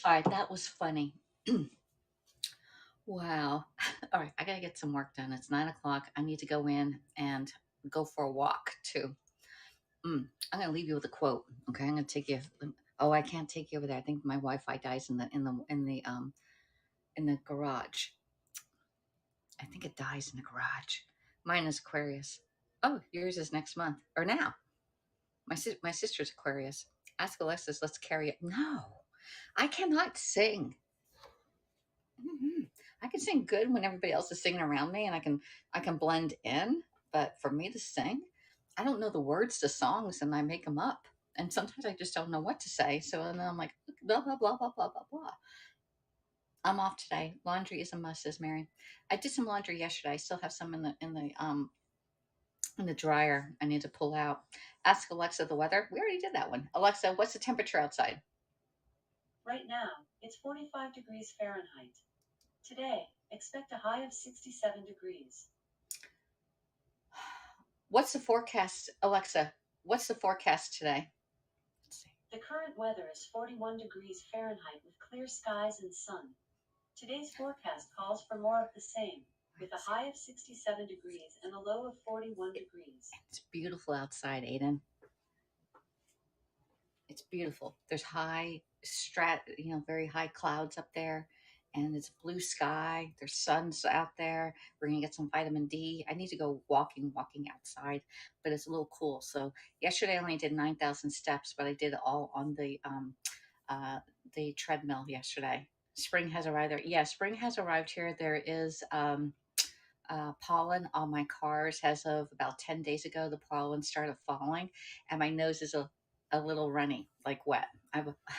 All right, that was funny. Wow. All right, I gotta get some work done. It's 9 o'clock. I need to go in and go for a walk too. I'm gonna leave you with a quote. Okay, I'm gonna take you. Oh, I can't take you over there. I think my Wi-Fi dies in the garage. I think it dies in the garage. Mine is Aquarius. Oh, yours is next month or now. My sister's Aquarius. Ask Alexis. Let's carry it. No, I cannot sing. I can sing good when everybody else is singing around me, and I can blend in. But for me to sing, I don't know the words to songs, and I make them up. And sometimes I just don't know what to say. So then I'm like blah blah blah blah blah blah blah. I'm off today. Laundry is a must, says Mary. I did some laundry yesterday. I still have some in the dryer. I need to pull out. Ask Alexa the weather. We already did that one. Alexa, what's the temperature outside? Right now, it's 45 degrees Fahrenheit. Today, expect a high of 67 degrees. What's the forecast, Alexa? What's the forecast today? Let's see. The current weather is 41 degrees Fahrenheit with clear skies and sun. Today's forecast calls for more of the same, with a high of 67 degrees and a low of 41 degrees. It's beautiful outside, Aiden. It's beautiful. There's very high clouds up there, and it's blue sky. There's suns out there. We're gonna get some vitamin D. I need to go walking outside, but it's a little cool. So yesterday I only did 9,000 steps, but I did it all on the treadmill yesterday. Spring has arrived there. Yeah, spring has arrived here. There is pollen on my cars as of about 10 days ago. The pollen started falling, and my nose is a little runny, like wet.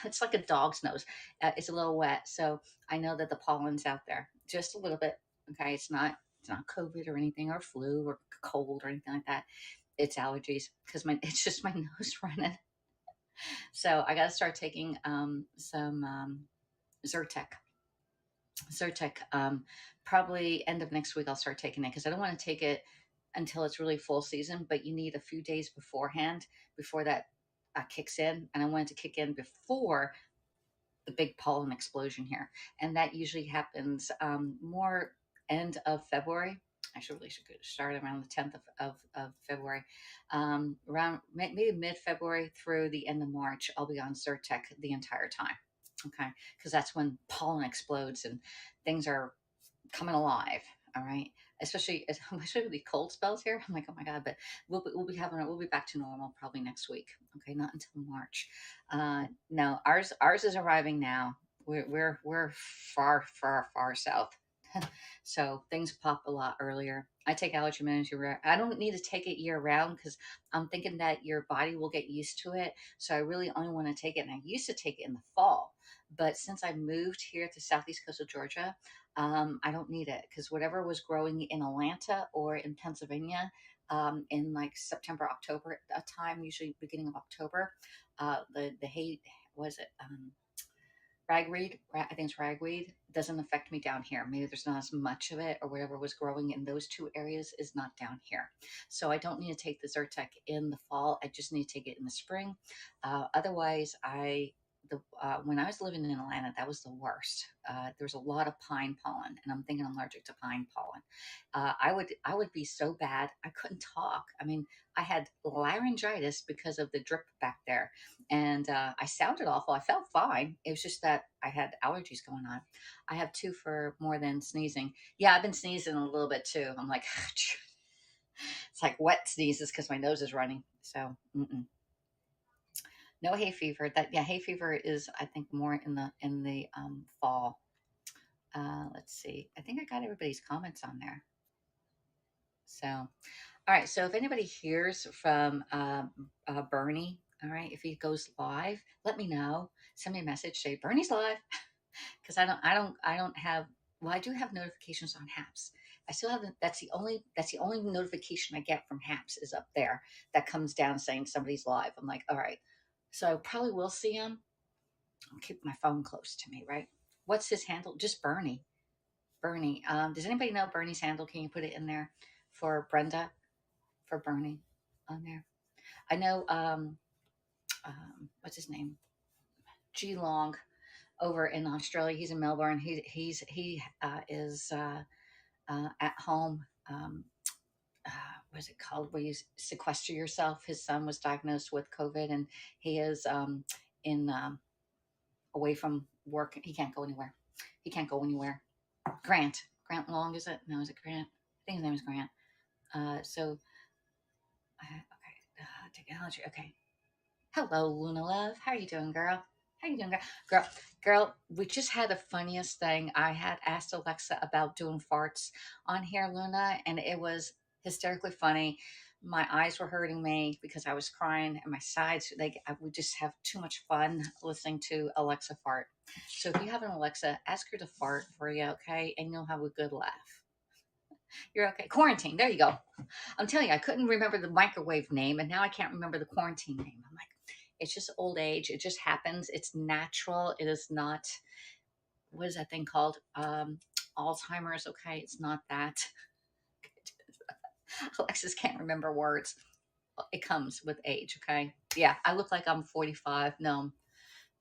It's like a dog's nose. It's a little wet. So I know that the pollen's out there just a little bit. Okay. It's not It's not COVID or anything, or flu or cold or anything like that. It's allergies because my it's just my nose running. So I got to start taking some Zyrtec. Zyrtec. Probably end of next week I'll start taking it because I don't want to take it until it's really full season. But you need a few days beforehand before that kicks in, and I want it to kick in before the big pollen explosion here, and that usually happens more end of February. I should start around the 10th of February. Around maybe mid February through the end of March, I'll be on Zyrtec the entire time. Okay, because that's when pollen explodes and things are coming alive. All right. Especially with the cold spells here. I'm like, oh my God, but we'll be back to normal probably next week. Okay. Not until March. No, ours is arriving now. We're far south. So things pop a lot earlier. I take allergy medicine. I don't need to take it year round because I'm thinking that your body will get used to it. So I really only want to take it. And I used to take it in the fall, but since I moved here to southeast coast of Georgia, I don't need it because whatever was growing in Atlanta or in Pennsylvania in like September, October, a time, usually beginning of October, the hay was it ragweed? I think it's ragweed. Doesn't affect me down here. Maybe there's not as much of it, or whatever was growing in those two areas is not down here. So I don't need to take the Zyrtec in the fall. I just need to take it in the spring. Otherwise, when I was living in Atlanta, that was the worst. There was a lot of pine pollen, and I'm thinking I'm allergic to pine pollen. I would be so bad I couldn't talk. I mean, I had laryngitis because of the drip back there, and I sounded awful. I felt fine. It was just that I had allergies going on. I have two for more than sneezing. Yeah, I've been sneezing a little bit too. I'm like, it's like wet sneezes because my nose is running. So no hay fever. That yeah, hay fever is I think more in the fall. Let's see. I think I got everybody's comments on there. So all right. So if anybody hears from Bernie, all right, if he goes live, let me know. Send me a message. Say Bernie's live because I don't have. Well, I do have notifications on Haps. I still haven't. That's the only notification I get from Haps is up there that comes down saying somebody's live. I'm like, all right. So I probably will see him. I'll keep my phone close to me, right? What's his handle? Just Bernie. Bernie. Does anybody know Bernie's handle? Can you put it in there for Brenda? For Bernie on there. I know what's his name? G Long over in Australia. He's in Melbourne. He is at home. What's it called? Where you sequester yourself. His son was diagnosed with COVID, and he is in away from work. He can't go anywhere. He can't go anywhere. Grant Long, is it? No, is it Grant? I think his name is Grant. So okay, technology. Okay. Hello, Luna Love. How are you doing, girl? How you doing, girl? Girl, we just had the funniest thing. I had asked Alexa about doing farts on here, Luna, and it was hysterically funny. My eyes were hurting me because I was crying, and my sides, like, I would just have too much fun listening to Alexa fart. So if you have an Alexa, ask her to fart for you, okay? And you'll have a good laugh. You're okay. Quarantine. There you go. I'm telling you, I couldn't remember the microwave name, and now I can't remember the quarantine name. I'm like, it's just old age. It just happens. It's natural. It is not, what is that thing called? Alzheimer's. Okay. It's not that. Alexis can't remember words. It comes with age. Okay. Yeah. I look like I'm 45. No, I'm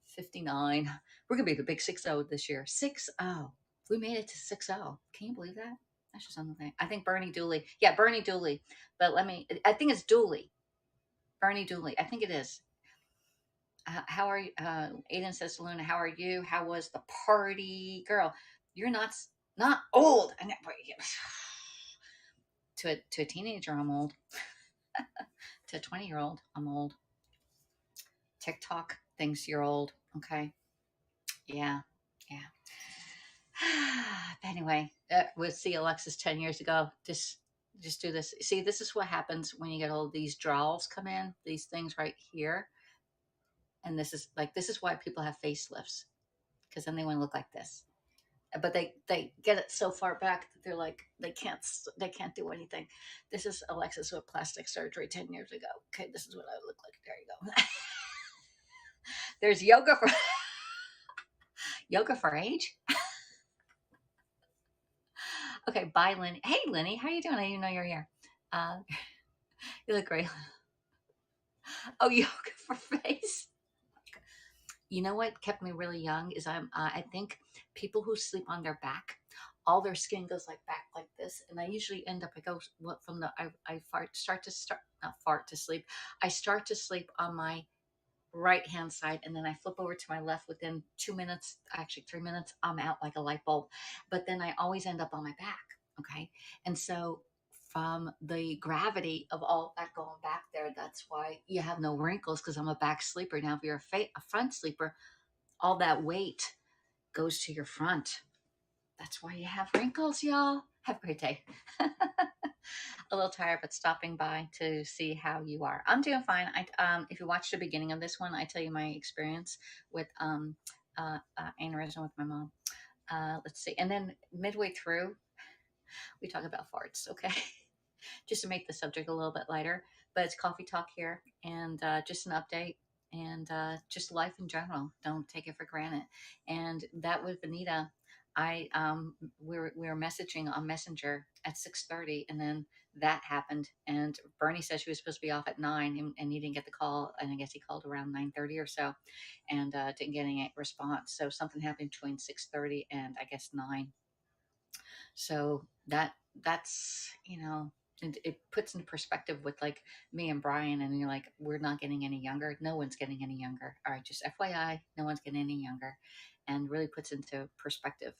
59. We're going to be the big 6-0 this year. 6-0. We made it to 6-0. Can you believe that? That's just something. I think Bernie Dooley. Yeah, Bernie Dooley. But I think it's Dooley. Bernie Dooley. I think it is. How are you? Aiden says, Luna, how are you? How was the party? Girl, you're not old. And to a teenager, I'm old. To a 20-year-old, I'm old. TikTok thinks you're old. Okay. Yeah. Yeah. Anyway, we'll see Alexis 10 years ago. Just do this. See, this is what happens when you get all these draws come in, these things right here. And this is why people have facelifts because then they want to look like this. but they get it so far back that they're like they can't do anything. This is Alexis with plastic surgery 10 years ago. Okay, this is what I look like. There you go. There's yoga for yoga for age. Okay, bye, Lenny. Hey, Lenny, how you doing? I didn't even know you're here. Uh, you look great. Oh, yoga for face. You know what kept me really young is I think people who sleep on their back, all their skin goes like back like this, and I usually end up I go from the I fart start to start not fart to sleep. I start to sleep on my right hand side, and then I flip over to my left within 2 minutes, actually 3 minutes. I'm out like a light bulb, but then I always end up on my back. Okay, and so from the gravity of all that going back there, that's why you have no wrinkles because I'm a back sleeper. Now, if you're a front sleeper, all that weight goes to your front. That's why you have wrinkles, y'all. Have a great day. A little tired, but stopping by to see how you are. I'm doing fine. If you watched the beginning of this one, I tell you my experience with aneurysm with my mom. Let's see, and then midway through, we talk about farts. Okay, just to make the subject a little bit lighter. But it's coffee talk here, and just an update, and just life in general. Don't take it for granted. And that with Anita, we were messaging on Messenger at 6:30, and then that happened. And Bernie said she was supposed to be off at 9, and he didn't get the call. And I guess he called around 9:30 or so, and didn't get any response. So something happened between 6:30 and I guess 9. So that's it puts in perspective with like me and Brian, and you're like, we're not getting any younger. No one's getting any younger. All right, just FYI, no one's getting any younger, and really puts into perspective,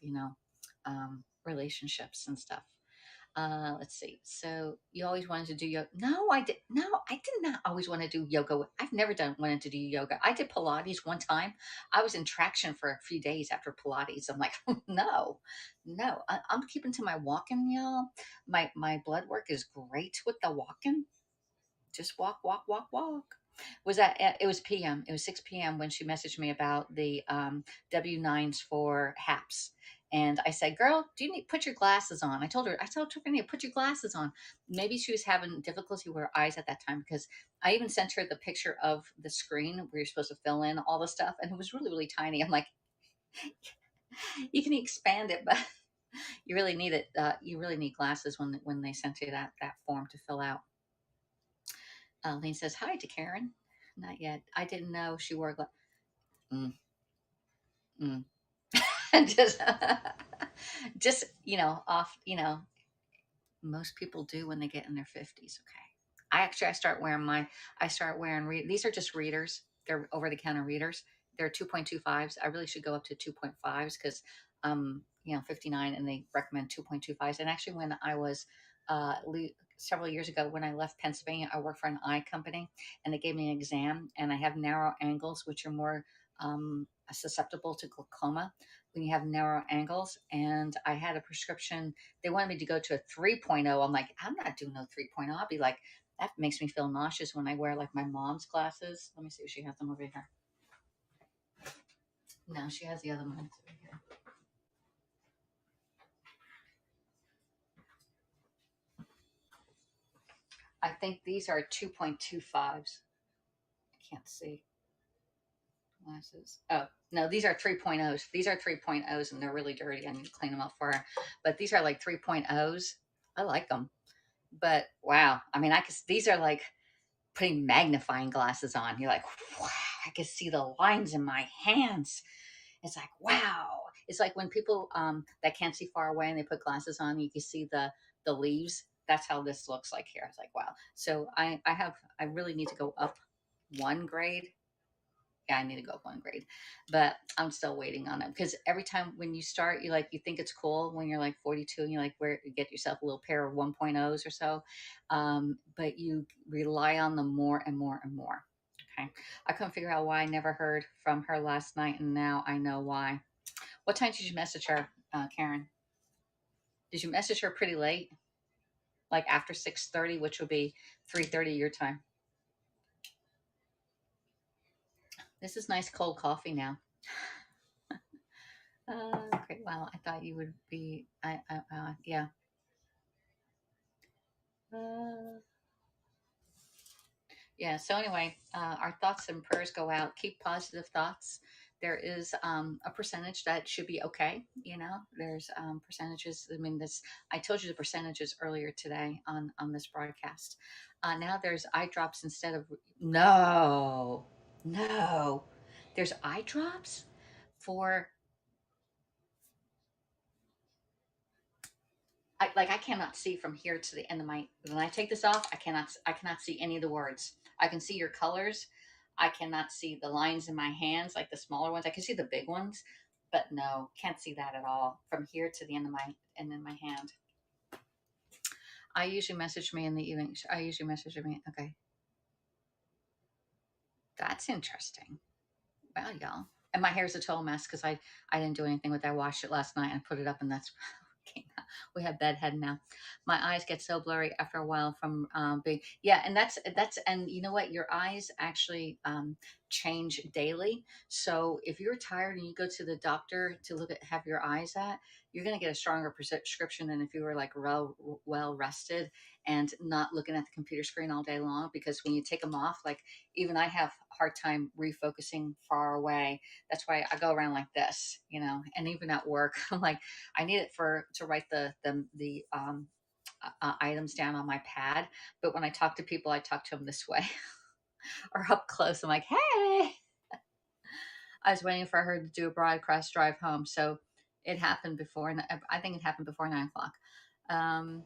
relationships and stuff. Let's see. So you always wanted to do yoga? No, I did. No, I did not always want to do yoga. I've never wanted to do yoga. I did Pilates one time. I was in traction for a few days after Pilates. I'm like, no, no. I'm keeping to my walking, y'all. My blood work is great with the walking. Just walk, walk, walk, walk. Was that it was PM. It was 6 p.m. when she messaged me about the W9s for HAPS. And I said, girl, do you need put your glasses on? I told Tiffany, put your glasses on. Maybe she was having difficulty with her eyes at that time because I even sent her the picture of the screen where you're supposed to fill in all the stuff. And it was really, really tiny. I'm like, you can expand it, but you really need it. You really need glasses when they sent you that form to fill out. Lane says hi to Karen. Not yet. I didn't know she wore glasses. Mm, mm. just, off. Most people do when they get in their 50s. Okay. I start wearing these are just readers. They're over the counter readers. They're 2.25s. I really should go up to 2.5s because 59 and they recommend 2.25s. And actually when I was several years ago when I left Pennsylvania, I worked for an eye company and they gave me an exam and I have narrow angles which are more susceptible to glaucoma when you have narrow angles. And I had a prescription. They wanted me to go to a 3.0. I'm like, I'm not doing no 3.0. I'll be like, that makes me feel nauseous when I wear like my mom's glasses. Let me see if she has them over here. No, she has the other ones over here. I think these are 2.25s. I can't see glasses. Oh, no, these are 3.0s. These are 3.0s and they're really dirty. I need to clean them up for her. But these are like 3.0s. I like them. But wow, I mean, these are like putting magnifying glasses on. You're like, wow, I can see the lines in my hands. It's like, wow. It's like when people that can't see far away and they put glasses on, you can see the leaves. That's how this looks like here. It's like, wow. So I really need to go up one grade. Yeah, I need to go up one grade, but I'm still waiting on it because every time when you start, you think it's cool when you're like 42 and you're like, where you get yourself a little pair of 1.0s or so. But you rely on them more and more and more. Okay. I couldn't figure out why I never heard from her last night. And now I know why. What time did you message her, Karen? Did you message her pretty late? Like after 6:30, which would be 3:30 your time. This is nice cold coffee now. Great. Well, I thought you would be. Yeah. Uh, Yeah. So anyway, our thoughts and prayers go out. Keep positive thoughts. There is a percentage that should be okay. You know, there's percentages. I mean, this. I told you the percentages earlier today on this broadcast. Now there's eye drops instead of no, no. There's eye drops for I cannot see from here to the end of my when I take this off, I cannot see any of the words. I can see your colors. I cannot see the lines in my hands, like the smaller ones. I can see the big ones, but no, can't see that at all from here to the end of my and in my hand. I usually message me in the evening. I usually message me. Okay, that's interesting. Well, y'all. And my hair's a total mess because I didn't do anything with it. I washed it last night and put it up, and that's came out. We have bedhead now. My eyes get so blurry after a while from being yeah, and that's and you know what? Your eyes actually change daily. So if you're tired and you go to the doctor to look at have your eyes at, you're going to get a stronger prescription than if you were like well rested and not looking at the computer screen all day long. Because when you take them off, like even I have a hard time refocusing far away. That's why I go around like this, you know. And even at work, I'm like, I need it for to write the items down on my pad. But when I talk to people, I talk to them this way or up close. I'm like, hey, I was waiting for her to do a broadcast drive home, so it happened before. And I think it happened before 9 o'clock. Um,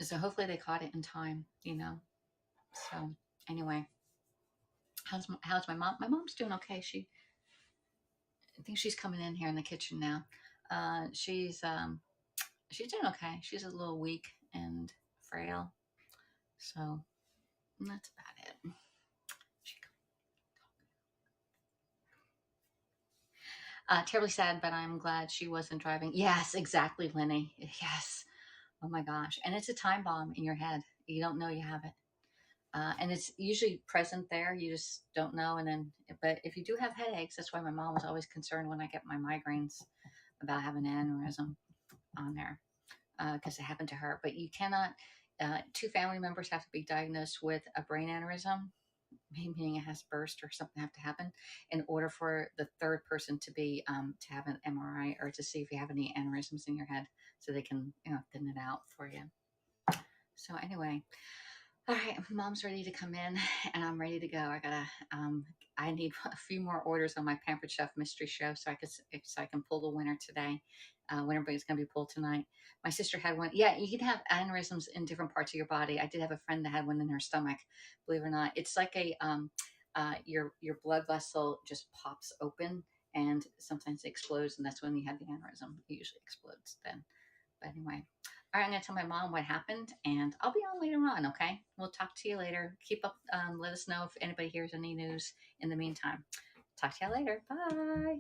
so hopefully they caught it in time, you know. So anyway, how's my mom? My mom's doing okay. I think she's coming in here in the kitchen now. Uh, she's um, she's doing okay. She's a little weak and frail, so that's about it. She, terribly sad, but I'm glad she wasn't driving. Yes, exactly, Lenny. Yes. Oh my gosh. And it's a time bomb in your head. You don't know you have it. And it's usually present there. You just don't know. And then, but if you do have headaches, that's why my mom was always concerned when I get my migraines about having an aneurysm on there because it happened to her. But you cannot, two family members have to be diagnosed with a brain aneurysm, meaning it has burst or something have to happen in order for the third person to be to have an MRI or to see if you have any aneurysms in your head, so they can thin it out for you. So anyway, all right, mom's ready to come in, and I'm ready to go. I need a few more orders on my Pampered Chef mystery show, so I can pull the winner today. When everybody's going to be pulled tonight. My sister had one. Yeah, you can have aneurysms in different parts of your body. I did have a friend that had one in her stomach. Believe it or not, it's like your blood vessel just pops open, and sometimes it explodes, and that's when you have the aneurysm. It usually explodes then. But anyway, all right, I'm going to tell my mom what happened, and I'll be on later on, okay? We'll talk to you later. Keep up, let us know if anybody hears any news in the meantime. Talk to you later. Bye.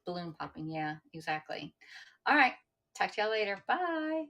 Balloon popping. Yeah, exactly. All right. Talk to y'all later. Bye.